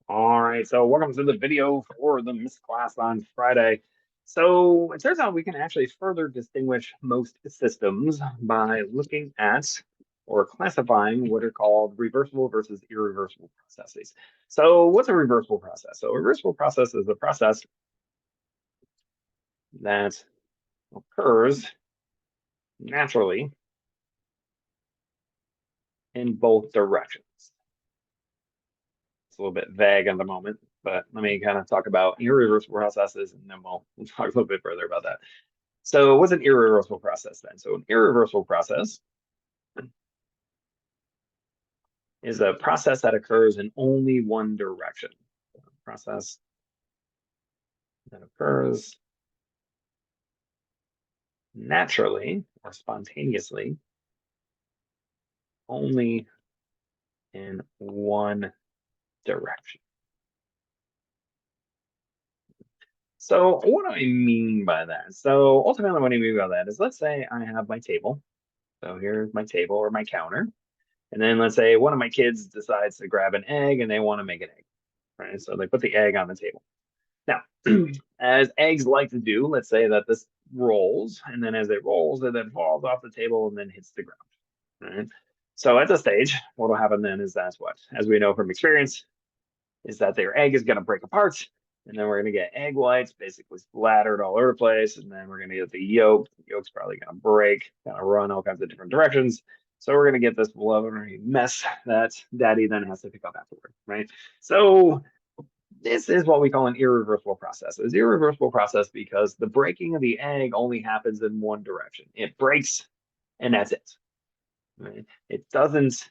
All right, so welcome to the video for the missed class on Friday. So it turns out we can actually further distinguish most systems by looking at or classifying what are called reversible versus irreversible processes. So what's a reversible process? So a reversible process is a process that occurs naturally in both directions. It's a little bit vague at the moment, but let me kind of talk about irreversible processes and then we'll talk a little bit further about that. So what's an irreversible process then? So an irreversible process is a process that occurs in only one direction. A process that occurs naturally or spontaneously only in one direction. So what do I mean by that? So ultimately what I mean by that is, let's say I have my table. So here's my table or my counter. And then let's say one of my kids decides to grab an egg and they want to make an egg, right? So they put the egg on the table. Now, as eggs like to do, let's say that this rolls, and then as it rolls, it then falls off the table and then hits the ground. Right? So at this stage, what will happen then is that's what, as we know from experience, is that their egg is going to break apart, and then we're going to get egg whites basically splattered all over the place, and then we're going to get the yolk. The yolk's probably going to break, going to run all kinds of different directions. So we're going to get this lovely mess that daddy then has to pick up afterward, right? So this is what we call an irreversible process. It's an irreversible process because the breaking of the egg only happens in one direction. It breaks and that's it. Right? It doesn't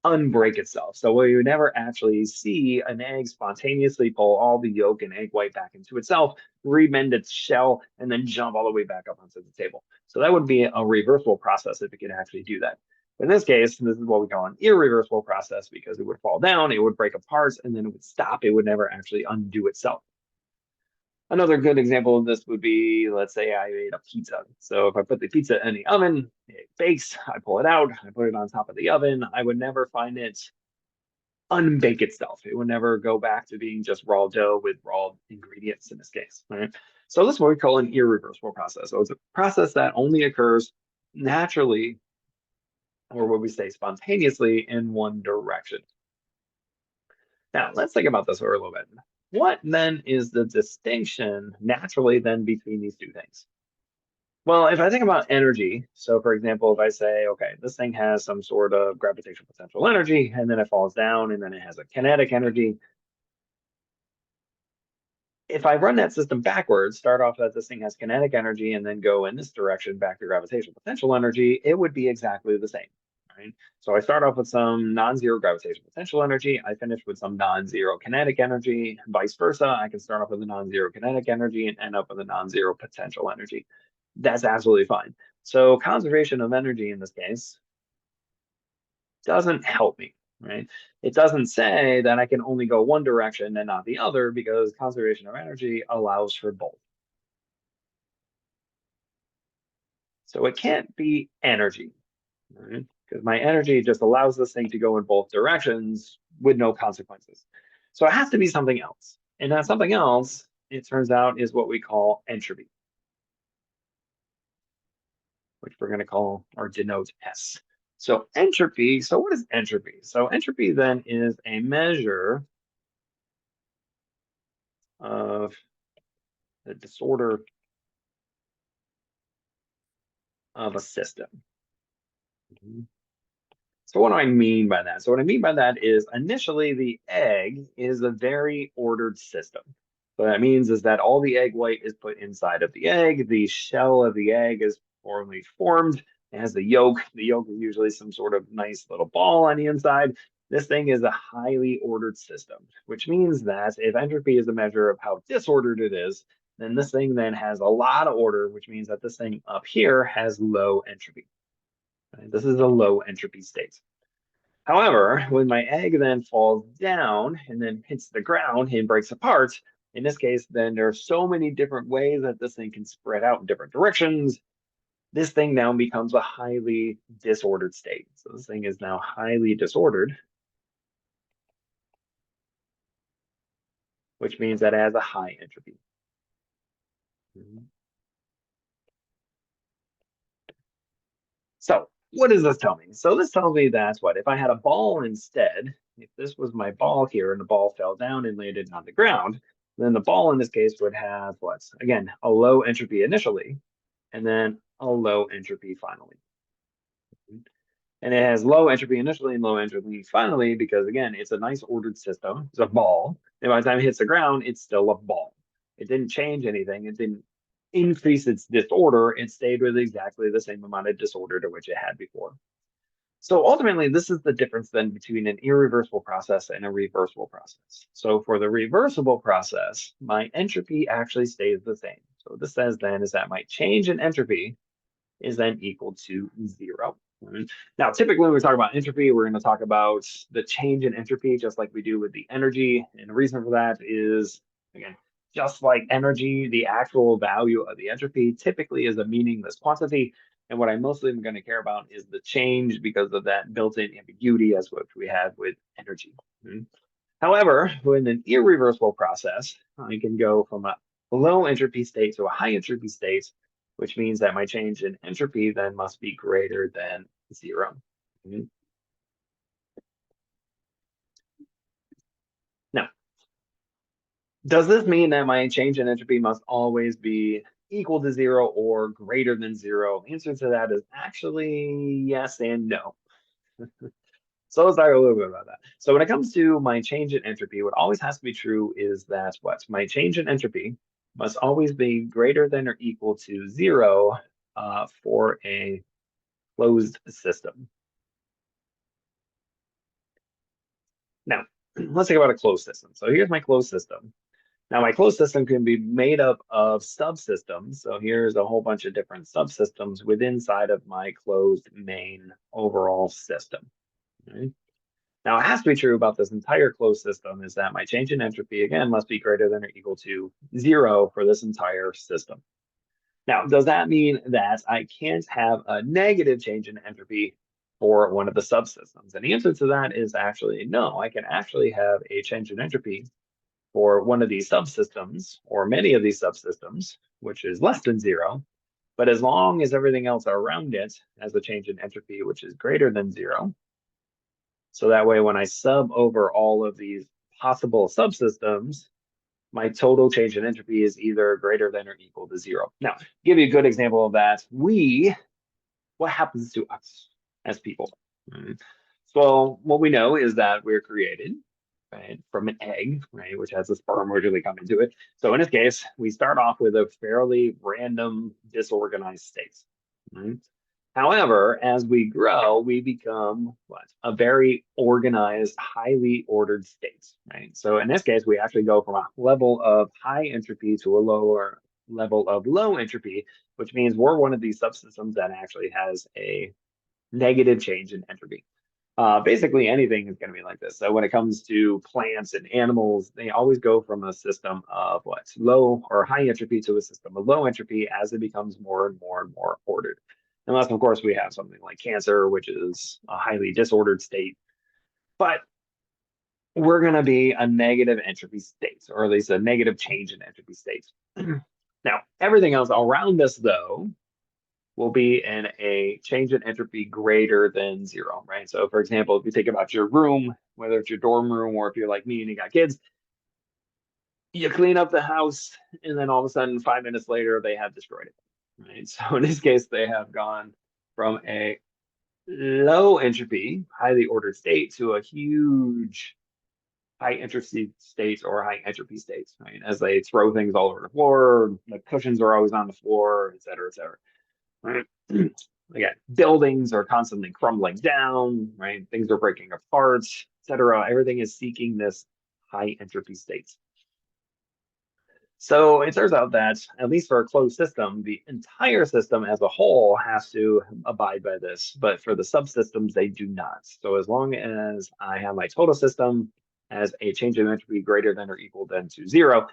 unbreak itself. So we would never actually see an egg spontaneously pull all the yolk and egg white back into itself, remend its shell, and then jump all the way back up onto the table. So that would be a reversible process if it could actually do that. But in this case, this is what we call an irreversible process because it would fall down, it would break apart, and then it would stop. It would never actually undo itself. Another good example of this would be, let's say I made a pizza. So if I put the pizza in the oven, it bakes, I pull it out, I put it on top of the oven, I would never find it unbake itself. It would never go back to being just raw dough with raw ingredients in this case, right? So this is what we call an irreversible process. So it's a process that only occurs naturally, or what we say spontaneously, in one direction. Now, let's think about this for a little bit. What then is the distinction naturally then between these two things? Well, if I think about energy, so for example, if I say, okay, this thing has some sort of gravitational potential energy, and then it falls down, and then it has a kinetic energy. If I run that system backwards, start off that this thing has kinetic energy, and then go in this direction back to gravitational potential energy, it would be exactly the same. Right? So I start off with some non-zero gravitational potential energy. I finish with some non-zero kinetic energy. Vice versa, I can start off with a non-zero kinetic energy and end up with a non-zero potential energy. That's absolutely fine. So conservation of energy in this case doesn't help me, right? It doesn't say that I can only go one direction and not the other because conservation of energy allows for both. So it can't be energy, right? Because my energy just allows this thing to go in both directions with no consequences. So it has to be something else. And that something else, it turns out, is what we call entropy, which we're going to call or denote S. So entropy, so what is entropy? So entropy then is a measure of the disorder of a system. So what do I mean by that? So what I mean by that is initially the egg is a very ordered system. So that means is that all the egg white is put inside of the egg. The shell of the egg is formally formed. It has the yolk. The yolk is usually some sort of nice little ball on the inside. This thing is a highly ordered system, which means that if entropy is a measure of how disordered it is, then this thing then has a lot of order, which means that this thing up here has low entropy. Right? This is a low entropy state. However, when my egg then falls down and then hits the ground and breaks apart, in this case, then there are so many different ways that this thing can spread out in different directions. This thing now becomes a highly disordered state. So this thing is now highly disordered. which means that it has a high entropy. So what does this tell me? So this tells me that what if I had a ball instead, if this was my ball here and the ball fell down and landed on the ground, then the ball in this case would have what? Again, a low entropy initially, and then a low entropy finally. And it has low entropy initially and low entropy finally because, again, it's a nice ordered system. It's a ball. And by the time it hits the ground, it's still a ball. It didn't change anything. It didn't increase its disorder. It stayed with exactly the same amount of disorder to which it had before. So ultimately, this is the difference then between an irreversible process and a reversible process. So for the reversible process, my entropy actually stays the same. So what this says then is that my change in entropy is then equal to 0. Now, typically when we talk about entropy, we're going to talk about the change in entropy, just like we do with the energy. And the reason for that is, again, just like energy, the actual value of the entropy typically is a meaningless quantity. And what I mostly am going to care about is the change because of that built-in ambiguity as what we have with energy. However, with an irreversible process, I can go from a low entropy state to a high entropy state, which means that my change in entropy then must be greater than 0. Now, does this mean that my change in entropy must always be equal to 0 or greater than 0? The answer to that is actually yes and no. So let's talk a little bit about that. So when it comes to my change in entropy, what always has to be true is that what my change in entropy must always be greater than or equal to 0 for a closed system. Now, let's think about a closed system. So here's my closed system. Now, my closed system can be made up of subsystems. So here's a whole bunch of different subsystems within inside of my closed main overall system. Right? Now, it has to be true about this entire closed system is that my change in entropy, again, must be greater than or equal to 0 for this entire system. Now, does that mean that I can't have a negative change in entropy for one of the subsystems? And the answer to that is actually no. I can actually have a change in entropy for one of these subsystems or many of these subsystems, which is less than 0. But as long as everything else around it has a change in entropy, which is greater than 0, so that way when I sub over all of these possible subsystems, my total change in entropy is either greater than or equal to 0. Now, to give you a good example of that, what happens to us as people? So what we know is that we're created, right, from an egg, right, which has a sperm originally come into it. So in this case, we start off with a fairly random, disorganized state. Right? However, as we grow, we become what? A very organized, highly ordered state, right? So in this case, we actually go from a level of high entropy to a lower level of low entropy, which means we're one of these subsystems that actually has a negative change in entropy. Basically, anything is going to be like this. So when it comes to plants and animals, they always go from a system of what? Low or high entropy to a system of low entropy as it becomes more and more and more ordered. Unless, of course, we have something like cancer, which is a highly disordered state. But we're going to be a negative entropy state, or at least a negative change in entropy state. Now, everything else around us, though, will be in a change in entropy greater than 0, right? So for example, if you think about your room, whether it's your dorm room or if you're like me and you got kids, you clean up the house and then all of a sudden 5 minutes later they have destroyed it, right? So in this case, they have gone from a low entropy, highly ordered state to a huge high entropy state or high entropy state, right? As they throw things all over the floor, the cushions are always on the floor, et cetera, et cetera. Right? Again, buildings are constantly crumbling down, right? Things are breaking apart, etc. Everything is seeking this high entropy state. So it turns out that, at least for a closed system, the entire system as a whole has to abide by this. But for the subsystems, they do not. So as long as I have my total system as a change in entropy greater than or equal than to 0,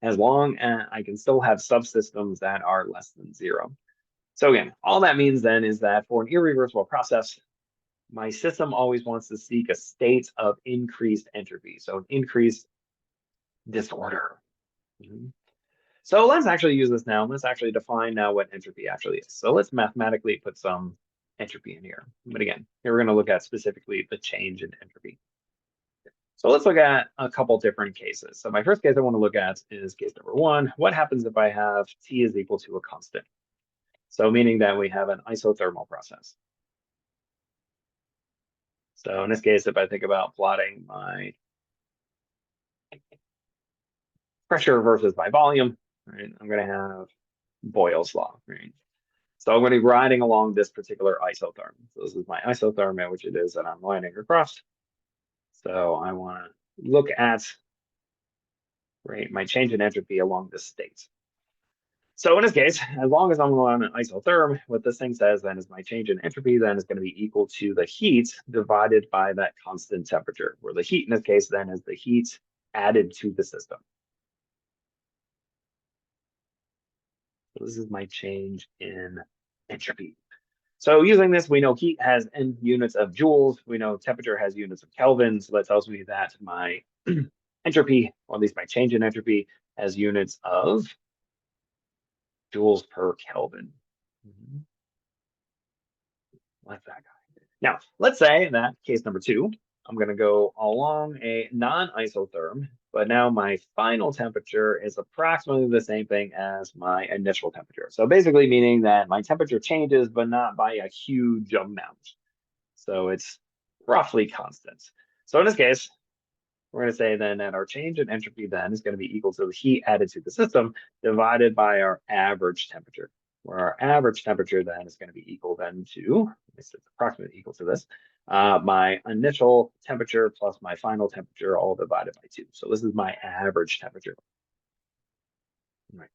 as long as I can still have subsystems that are less than 0. So again, all that means then is that for an irreversible process, my system always wants to seek a state of increased entropy. So increased disorder. Mhm. So let's actually use this now. Let's actually define now what entropy actually is. So let's mathematically put some entropy in here. But again, here we're going to look at specifically the change in entropy. So let's look at a couple different cases. So my first case I want to look at is case number one. What happens if I have T is equal to a constant? So meaning that we have an isothermal process. So in this case, if I think about plotting my pressure versus my volume, right, I'm going to have Boyle's law, right? So I'm going to be riding along this particular isotherm. So this is my isotherm, which it is that I'm lining across. So I want to look at, right, my change in entropy along this state. So in this case, as long as I'm on an isotherm, what this thing says then is my change in entropy then is going to be equal to the heat divided by that constant temperature, where the heat in this case then is the heat added to the system. So this is my change in entropy. So using this, we know heat has n units of joules. We know temperature has units of Kelvin. So that tells me that my entropy, or at least my change in entropy, has units of joules per Kelvin. Like that guy. Now, let's say that case number two, I'm going to go along a non-isotherm, but now my final temperature is approximately the same thing as my initial temperature. So basically meaning that my temperature changes, but not by a huge amount. So it's roughly constant. So in this case, we're going to say then that our change in entropy then is going to be equal to the heat added to the system divided by our average temperature, where our average temperature then is going to be equal then to, it's approximately equal to this, my initial temperature plus my final temperature all divided by 2. So this is my average temperature. Right.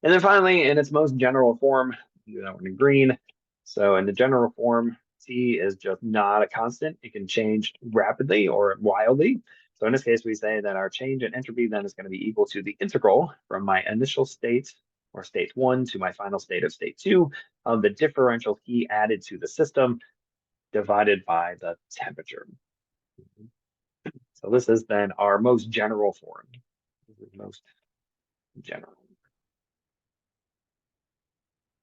And then finally, in its most general form, do that one in green. So in the general form, T is just not a constant. It can change rapidly or wildly. So in this case, we say that our change in entropy then is going to be equal to the integral from my initial state or state 1 to my final state of state 2 of the differential heat added to the system divided by the temperature. So this is then our most general form. This is most general.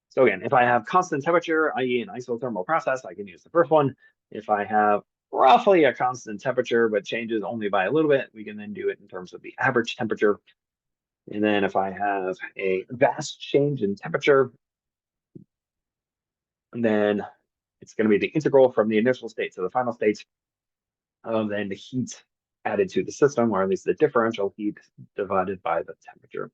So again, if I have constant temperature, i.e. an isothermal process, I can use the first one. If I have roughly a constant temperature, but changes only by a little bit, we can then do it in terms of the average temperature. And then if I have a vast change in temperature, and then it's going to be the integral from the initial state to the final state of then the heat added to the system, or at least the differential heat divided by the temperature.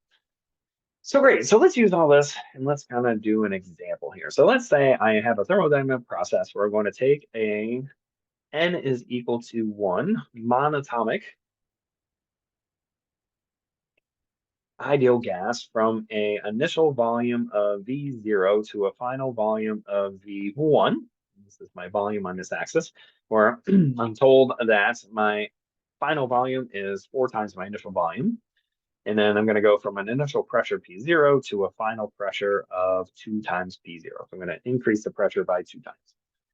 So great. So let's use all this and let's kind of do an example here. So let's say I have a thermodynamic process where I'm going to take a N is equal to 1 monatomic ideal gas from a initial volume of V0 to a final volume of V1. This is my volume on this axis, where I'm told that my final volume is 4 times my initial volume. And then I'm going to go from an initial pressure P0 to a final pressure of 2 times P0. So I'm going to increase the pressure by 2 times.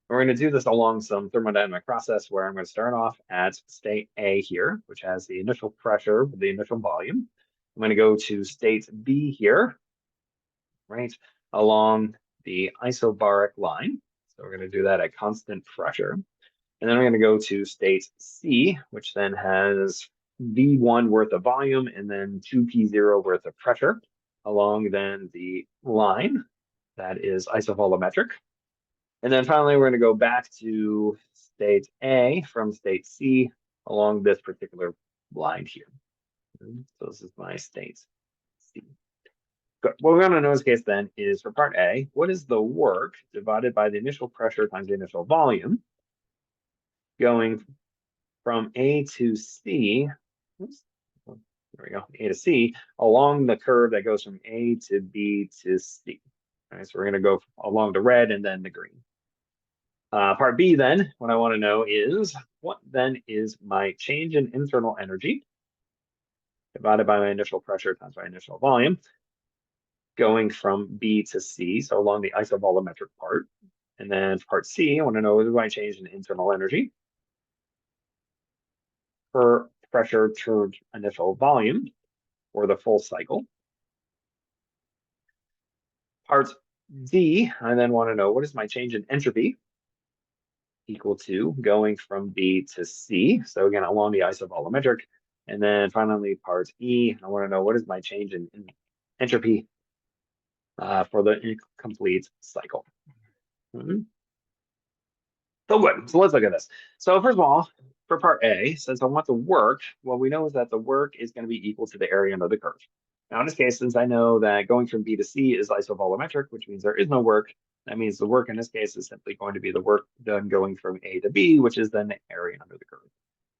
We're going to do this along some thermodynamic process where I'm going to start off at state A here, which has the initial pressure with the initial volume. I'm going to go to state B here, right, along the isobaric line. So we're going to do that at constant pressure. And then I'm going to go to state C, which then has V1 worth of volume and then 2P0 worth of pressure along then the line that is isovolumetric. And then finally, we're going to go back to state A from state C along this particular line here. So this is my state C. Good. What we're going to know in this case then is for part A, what is the work divided by the initial pressure times the initial volume going from A to C, oops, there we go, A to C, along the curve that goes from A to B to C. All right, so we're going to go along the red and then the green. Part B then, what I want to know is what then is my change in internal energy divided by my initial pressure times my initial volume going from B to C, so along the isovolumetric part. And then part C, I want to know what is my change in internal energy per pressure to initial volume for the full cycle. Part D, I then want to know what is my change in entropy equal to going from B to C. So again, along the isovolumetric. And then finally, part E, I want to know what is my change in entropy for the complete cycle. So good. So let's look at this. So first of all, for part A, since I want the work, what we know is that the work is going to be equal to the area under the curve. Now, in this case, since I know that going from B to C is isovolumetric, which means there is no work, that means the work in this case is simply going to be the work done going from A to B, which is then the area under the curve.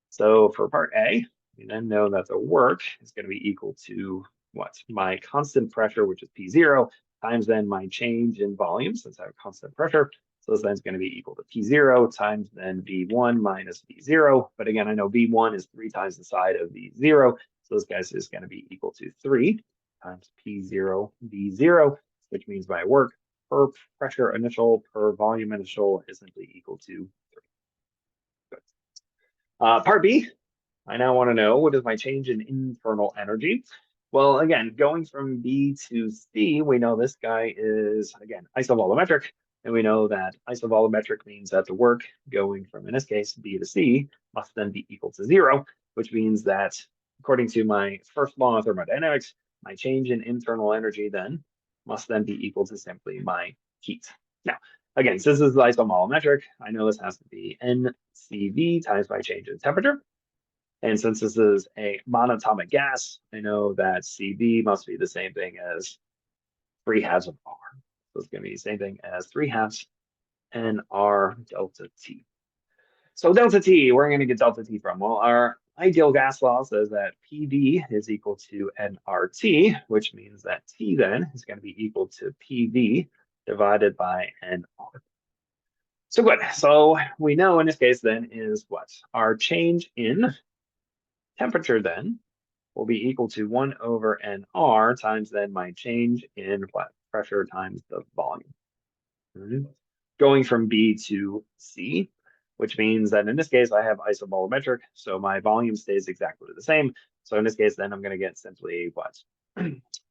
So for part A, we then know that the work is going to be equal to what? My constant pressure, which is P0, times then my change in volume, since I have constant pressure. So this then is going to be equal to P0 times then V1 minus V0. But again, I know V1 is 3 times the side of V0. So this guy is going to be equal to 3 times P0 V0, which means my work per pressure initial per volume initial is simply equal to 3. Good. Part B, I now want to know what is my change in internal energy. Well, again, going from B to C, we know this guy is, again, isovolumetric. And we know that isovolumetric means that the work going from, in this case, B to C must then be equal to 0, which means that according to my first law of thermodynamics, my change in internal energy then must then be equal to simply my heat. Now, again, since this is isovolumetric, I know this has to be NCV times my change in temperature. And since this is a monatomic gas, I know that CV must be the same thing as 3/2 of R. So it's going to be the same thing as 3/2 NR delta T. So delta T, where are we going to get delta T from? Well, our ideal gas law says that PV is equal to nRT, which means that T then is going to be equal to PV divided by NR. So good. So we know in this case then is what? Our change in temperature then will be equal to 1 over nR times then my change in what? Pressure times the volume. Going from B to C, which means that in this case, I have isovolumetric, so my volume stays exactly the same. So in this case, then I'm going to get simply what?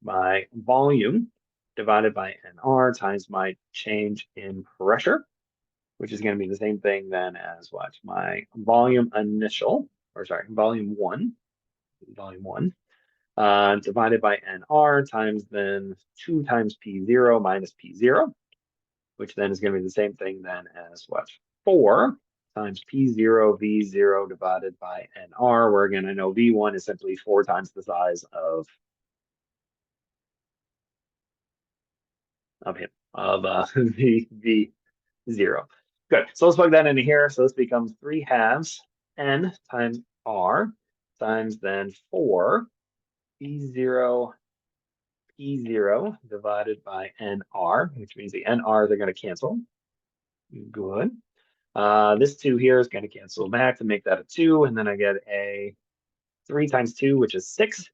My volume divided by nR times my change in pressure, which is going to be the same thing then as what? My volume initial, or sorry, volume one, divided by nR times then 2 times P0 minus P0, which then is going to be the same thing then as what? 4 times P0 V0 divided by nR, where again, I know V1 is simply 4 times the size of V0. Good. So let's plug that into here. So this becomes 3/2 N times R times then 4 P0 P0 divided by NR, which means the NRs are going to cancel. Good. This 2 here is going to cancel back to make that a 2, and then I get a 3 times 2, which is 6,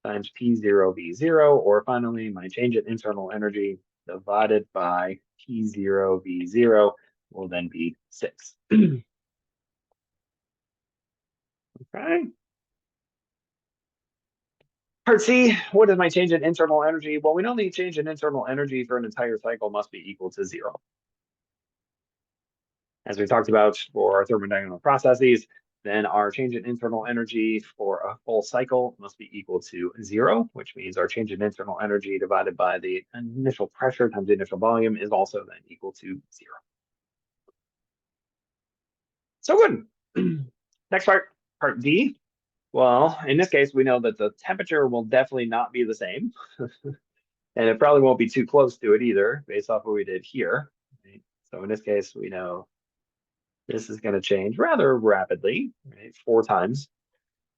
times P0 V0, or finally my change in internal energy divided by P0 V0 will then be 6. Okay. Part C, what is my change in internal energy? Well, we know the change in internal energy for an entire cycle must be equal to 0. As we talked about for our thermodynamic processes, then our change in internal energy for a full cycle must be equal to 0, which means our change in internal energy divided by the initial pressure times the initial volume is also then equal to 0. So good. Next part D. Well, in this case, we know that the temperature will definitely not be the same. And it probably won't be too close to it either, based off what we did here. Right? So in this case, we know this is going to change rather rapidly, right? 4 times.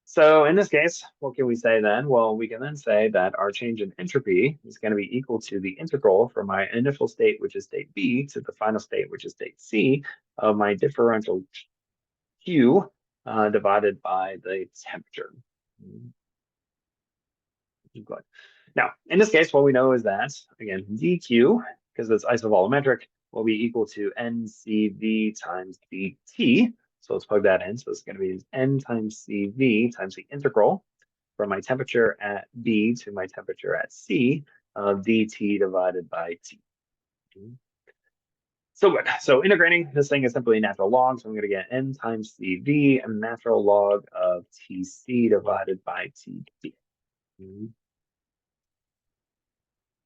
So in this case, what can we say then? Well, we can then say that our change in entropy is going to be equal to the integral from my initial state, which is state B, to the final state, which is state C, of my differential Q divided by the temperature. Good. Now, in this case, what we know is that, again, dq, because it's isovolumetric, will be equal to ncv times dt. So let's plug that in. So it's going to be n times cv times the integral from my temperature at B to my temperature at C of dt divided by T. So good. So integrating, this thing is simply a natural log. So I'm going to get n times CV, a natural log of TC divided by TB.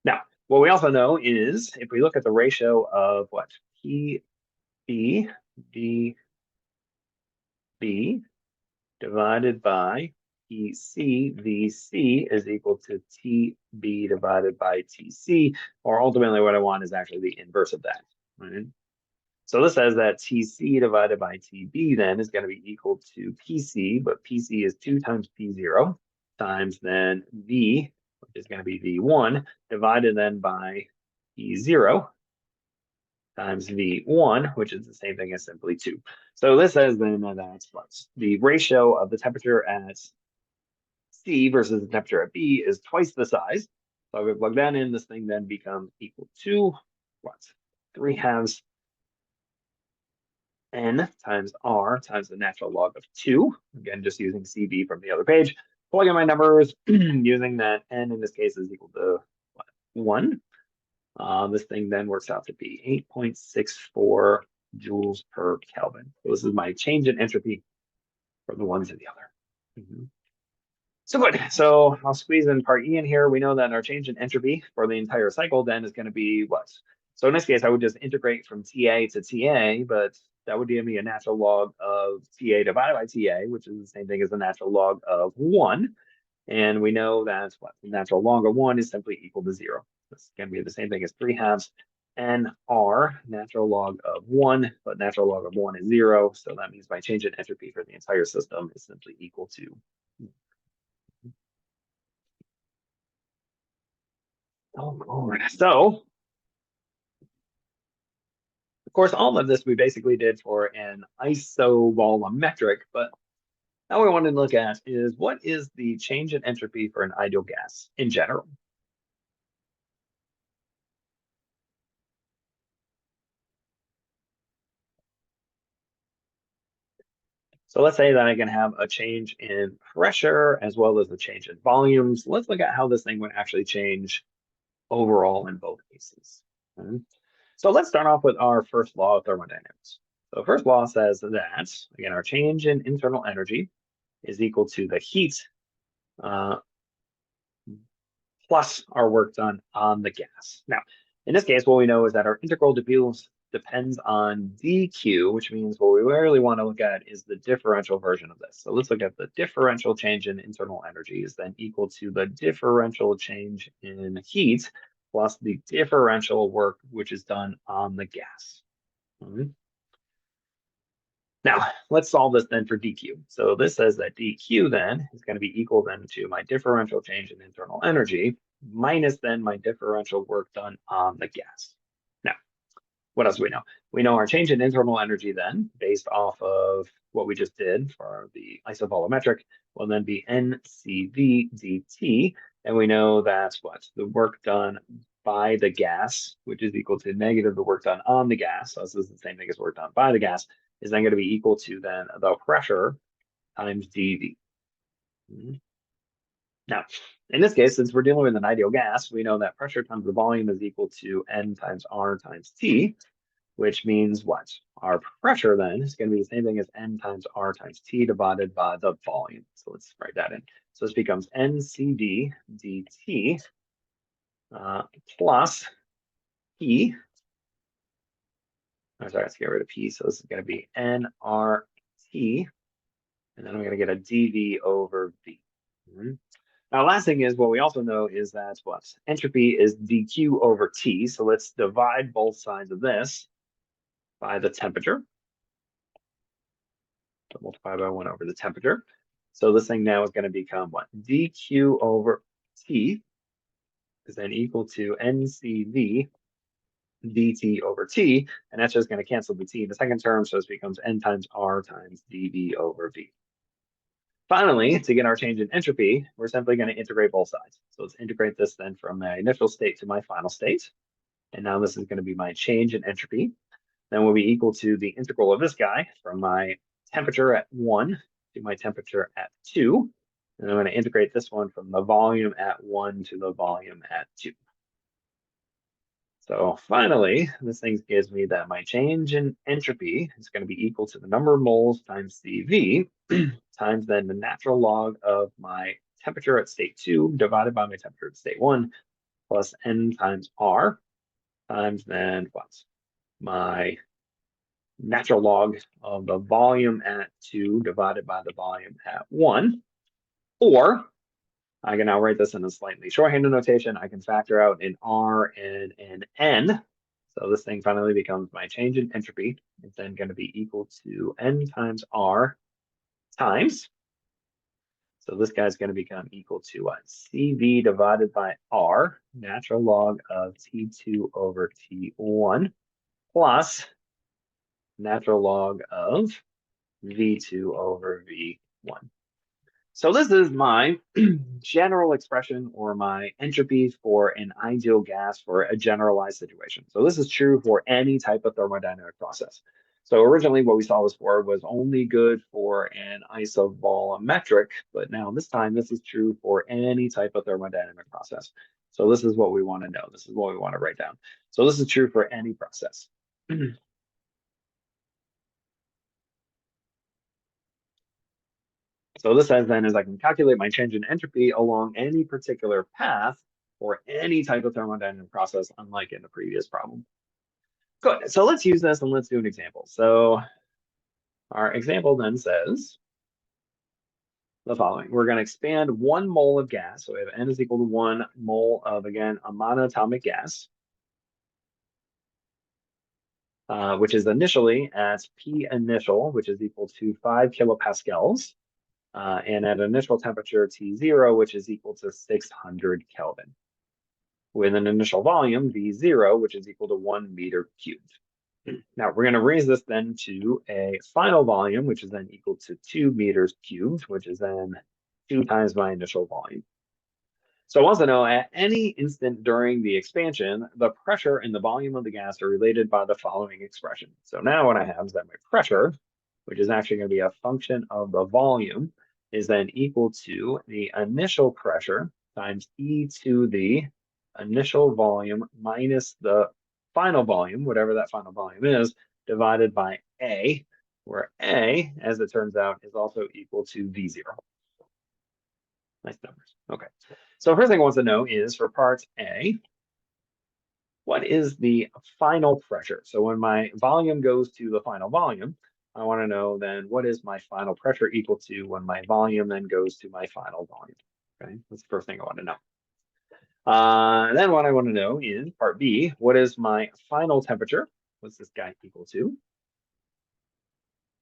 Now, what we also know is if we look at the ratio of what? PB, DB divided by PC, VC is equal to TB divided by TC, or ultimately what I want is actually the inverse of that. Right? So this says that TC divided by TB then is going to be equal to PC, but PC is 2 times P0 times then V, which is going to be V1, divided then by P0 times V1, which is the same thing as simply 2. So this says then that the ratio of the temperature at C versus the temperature at B is twice the size. So if we plug that in, this thing then becomes equal to what? 3/2 n times r times the natural log of 2. Again, just using CV from the other page. Plug in my numbers using that n in this case is equal to what, 1. This thing then works out to be 8.64 joules per Kelvin. So this is my change in entropy from the one to the other. So good. So I'll squeeze in part E in here. We know that our change in entropy for the entire cycle then is going to be what? So in this case, I would just integrate from TA to TA, but that would give me a natural log of TA divided by TA, which is the same thing as the natural log of 1. And we know that what the natural log of 1 is simply equal to 0. This is going to be the same thing as 3/2 NR, natural log of 1, but natural log of 1 is 0. So that means my change in entropy for the entire system is simply equal to. Oh, Lord. So, of course, all of this we basically did for an isovolumetric, but now what we want to look at is what is the change in entropy for an ideal gas in general? So let's say that I can have a change in pressure as well as a change in volumes. Let's look at how this thing would actually change overall in both cases. Okay. So let's start off with our first law of thermodynamics. So the first law says that, again, our change in internal energy is equal to the heat uh, plus our work done on the gas. Now, in this case, what we know is that our integral depends on dq, which means what we really want to look at is the differential version of this. So let's look at the differential change in internal energy is then equal to the differential change in heat plus the differential work which is done on the gas. Now, let's solve this then for dq. So this says that dq then is going to be equal then to my differential change in internal energy minus then my differential work done on the gas. Now, what else do we know? We know our change in internal energy then, based off of what we just did for the isovolumetric, will then be NCV dt. And we know that's what? The work done by the gas, which is equal to negative the work done on the gas. So this is the same thing as work done by the gas, is then going to be equal to then the pressure times dV. Now, in this case, since we're dealing with an ideal gas, we know that pressure times the volume is equal to N times R times T, which means what? Our pressure then is going to be the same thing as N times R times T divided by the volume. So let's write that in. So this becomes NCV dt plus P. I'm sorry, let's get rid of P. So this is going to be nRT, and then I'm going to get a dV over V. Now, last thing is what we also know is that what? Entropy is dq over T. So let's divide both sides of this by the temperature. So multiply by 1 over the temperature. So this thing now is going to become what? dq over T is then equal to NCV dt over T, and that's just going to cancel the T in the second term, so this becomes N times R times dV over V. Finally, to get our change in entropy, we're simply going to integrate both sides. So let's integrate this then from my initial state to my final state. And now this is going to be my change in entropy. Then will be equal to the integral of this guy from my temperature at 1 to my temperature at 2. And I'm going to integrate this one from the volume at 1 to the volume at 2. So finally, this thing gives me that my change in entropy is going to be equal to the number of moles times CV times then the natural log of my temperature at state 2 divided by my temperature at state 1 plus N times R times then what's my natural log of the volume at 2 divided by the volume at 1. Or I can now write this in a slightly shorthanded notation. I can factor out an R and an N. So this thing finally becomes my change in entropy. It's then going to be equal to N times R times. So this guy's going to become equal to what? CV divided by R, natural log of T2 over T1, plus natural log of V2 over V1. So this is my general expression or my entropy for an ideal gas for a generalized situation. So this is true for any type of thermodynamic process. So originally what we saw this for was only good for an isovolumetric, but now this time this is true for any type of thermodynamic process. So this is what we want to know. This is what we want to write down. So this is true for any process. So this says then is I can calculate my change in entropy along any particular path for any type of thermodynamic process, unlike in the previous problem. Good. So let's use this and let's do an example. So our example then says the following. We're going to expand 1 mole of gas. So we have N is equal to 1 mole of, again, a monatomic gas, which is initially at P initial, which is equal to 5 kilopascals. And at initial temperature T0, which is equal to 600 Kelvin, with an initial volume V0, which is equal to 1 meter cubed. Now we're going to raise this then to a final volume, which is then equal to 2 meters cubed, which is then 2 times my initial volume. So I want to know at any instant during the expansion, the pressure and the volume of the gas are related by the following expression. So now what I have is that my pressure, which is actually going to be a function of the volume, is then equal to the initial pressure times E to the initial volume minus the final volume, whatever that final volume is, divided by A, where A, as it turns out, is also equal to V0. Nice numbers. Okay. So first thing I want to know is for part A, what is the final pressure? So when my volume goes to the final volume, I want to know then what is my final pressure equal to when my volume then goes to my final volume. Okay, that's the first thing I want to know. Then what I want to know is part B, what is my final temperature? What's this guy equal to?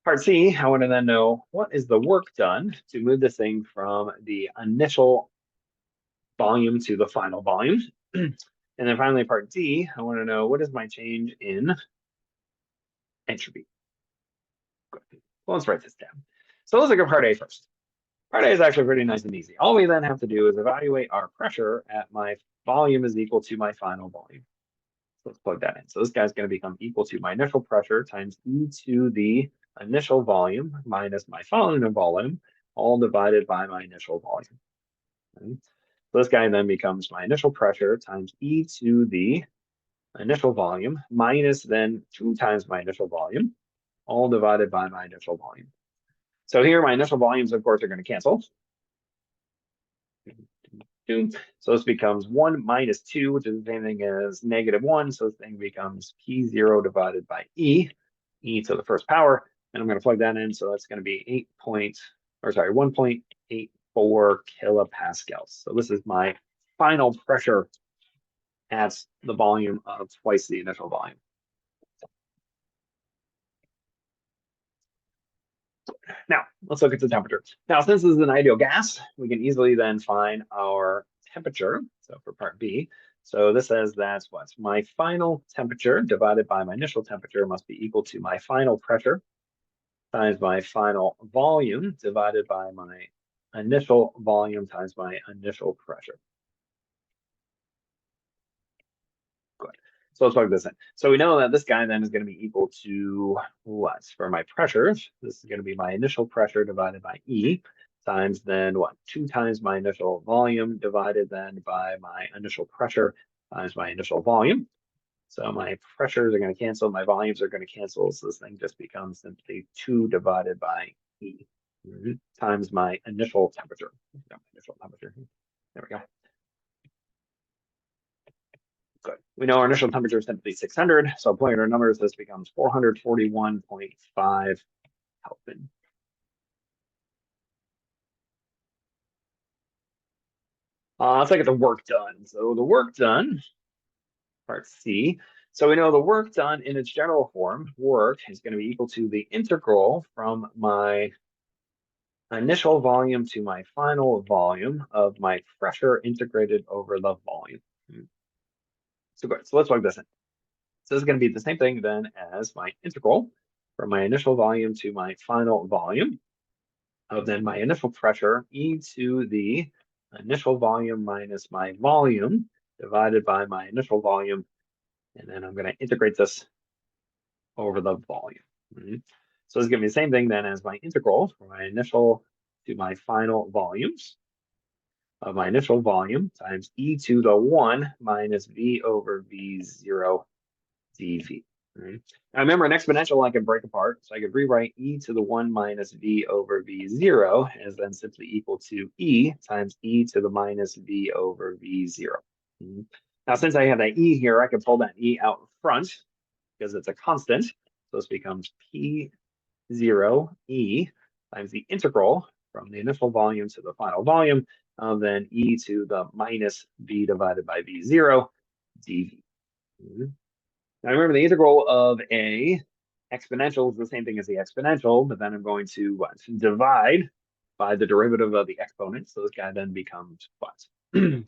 Part C, I want to then know what is the work done to move this thing from the initial volume to the final volume. And then finally, part D, I want to know what is my change in entropy. Well, let's write this down. So let's look at part A first. Part A is actually pretty nice and easy. All we then have to do is evaluate our pressure at my volume is equal to my final volume. So let's plug that in. So this guy's going to become equal to my initial pressure times E to the initial volume minus my final volume, all divided by my initial volume. Okay. So this guy then becomes my initial pressure times E to the initial volume minus then 2 times my initial volume, all divided by my initial volume. So here my initial volumes, of course, are going to cancel. So this becomes 1 minus 2, which is the same thing as -1. So this thing becomes P0 divided by E to the first power. And I'm going to plug that in. So that's going to be 1.84 kilopascals. So this is my final pressure at the volume of twice the initial volume. Now, let's look at the temperature. Now, since this is an ideal gas, we can easily then find our temperature. So for part B, so this says that's what? My final temperature divided by my initial temperature must be equal to my final pressure times my final volume divided by my initial volume times my initial pressure. Good. So let's plug this in. So we know that this guy then is going to be equal to what? For my pressure, this is going to be my initial pressure divided by E. times then what? 2 times my initial volume divided then by my initial pressure times my initial volume. So my pressures are going to cancel, my volumes are going to cancel. So this thing just becomes simply 2 divided by E times my initial temperature. There we go. Good. We know our initial temperature is simply 600. So plugging our numbers, this becomes 441.5 Kelvin. Let's look at the work done. So the work done, part C. So we know the work done in its general form, work is going to be equal to the integral from my initial volume to my final volume of my pressure integrated over the volume. So good. So let's plug this in. So this is going to be the same thing then as my integral from my initial volume to my final volume of then my initial pressure e to the initial volume minus my volume divided by my initial volume. And then I'm going to integrate this over the volume. So this is going to be the same thing then as my integral from my initial to my final volumes of my initial volume times e to the 1 minus v over v0 dv. Now remember, an exponential I can break apart, so I could rewrite e to the 1 minus v over v0 as then simply equal to e times e to the minus v over v0. Now, since I have that e here, I can pull that e out front because it's a constant. So this becomes p0 e times the integral from the initial volume to the final volume of then e to the minus v divided by v0 dv. Now remember, the integral of a exponential is the same thing as the exponential, but then I'm going to what? Divide by the derivative of the exponent. So this guy then becomes what? So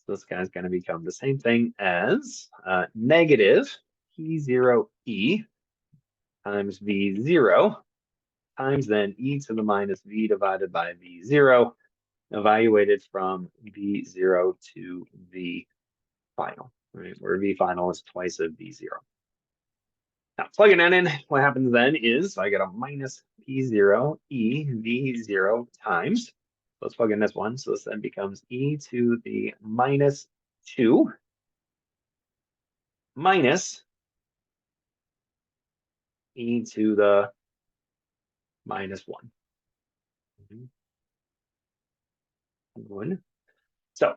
this guy's going to become the same thing as negative p0e times v0 times then e to the minus v divided by v0, evaluated from v0 to v final, right? Where v final is twice of v0. Now, plugging that in, what happens then is I get a minus p0 e v0 times. Let's plug in this one. So this then becomes e to the minus 2 minus e to the minus 1. So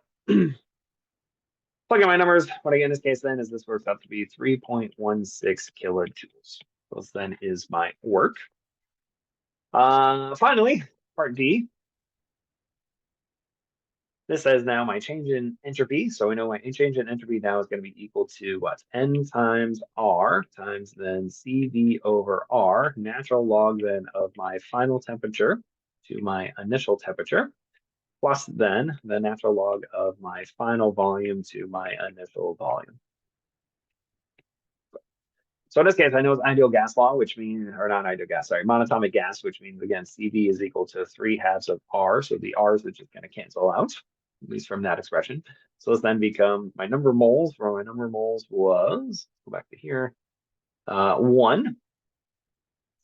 plug in my numbers. What I get in this case then is this works out to be 3.16 kilojoules. So this then is my work. Finally, part D. This says now my change in entropy. So we know my change in entropy now is going to be equal to what? N times R times then CV over R, natural log then of my final temperature to my initial temperature, plus then the natural log of my final volume to my initial volume. So in this case, I know it's ideal gas law, which means, or not ideal gas, sorry, monatomic gas, which means, again, CV is equal to 3/2 of R. So the R's are just going to cancel out, at least from that expression. So this then become my number of moles, where my number of moles was, go back to here, 1.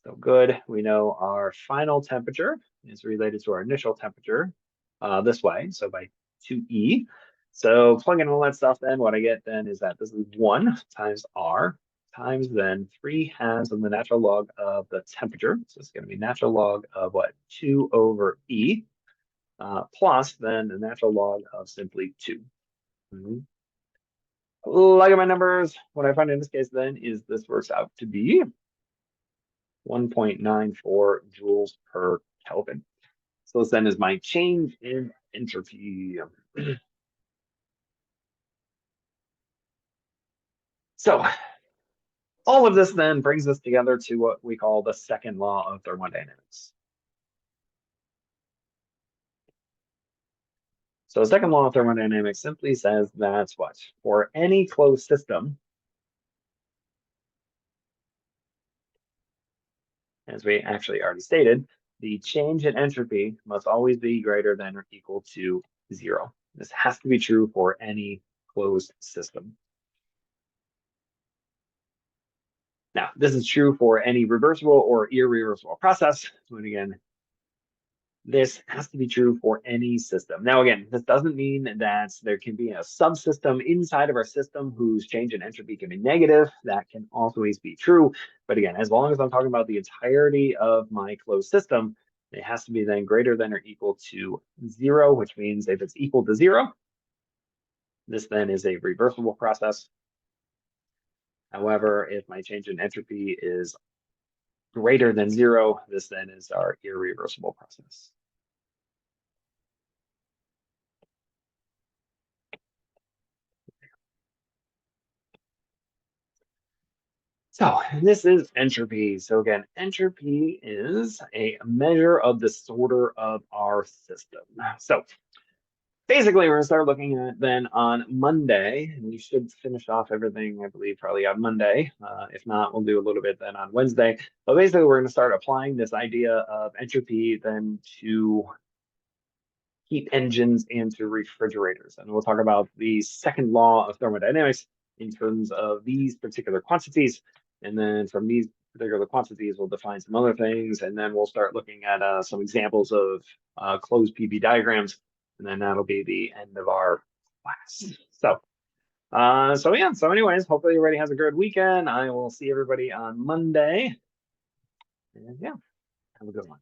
So good. We know our final temperature is related to our initial temperature this way, so by 2E. So plugging all that stuff then, what I get then is that this is 1 times R times then 3/2 of the natural log of the temperature. So it's going to be natural log of what? 2 over E plus then the natural log of simply 2. Look at my numbers. What I find in this case then is this works out to be 1.94 joules per Kelvin. So this then is my change in entropy. So all of this then brings us together to what we call the second law of thermodynamics. So the second law of thermodynamics simply says that's what? For any closed system, as we actually already stated, the change in entropy must always be greater than or equal to 0. This has to be true for any closed system. Now, this is true for any reversible or irreversible process. And again, This has to be true for any system. Now, again, this doesn't mean that there can be a subsystem inside of our system whose change in entropy can be negative. That can always be true. But again, as long as I'm talking about the entirety of my closed system, it has to be then greater than or equal to 0, which means if it's equal to 0, this then is a reversible process. However, if my change in entropy is greater than 0, this then is our irreversible process. So this is entropy. So again, entropy is a measure of the disorder of our system. So basically, we're going to start looking at then on Monday, and we should finish off everything, I believe, probably on Monday. If not, we'll do a little bit then on Wednesday. But basically, we're going to start applying this idea of entropy then to heat engines and to refrigerators. And we'll talk about the second law of thermodynamics in terms of these particular quantities. And then from these particular quantities, we'll define some other things. And then we'll start looking at some examples of closed PV diagrams. And then that'll be the end of our class. So anyways, hopefully everybody has a good weekend. I will see everybody on Monday. And yeah, have a good one.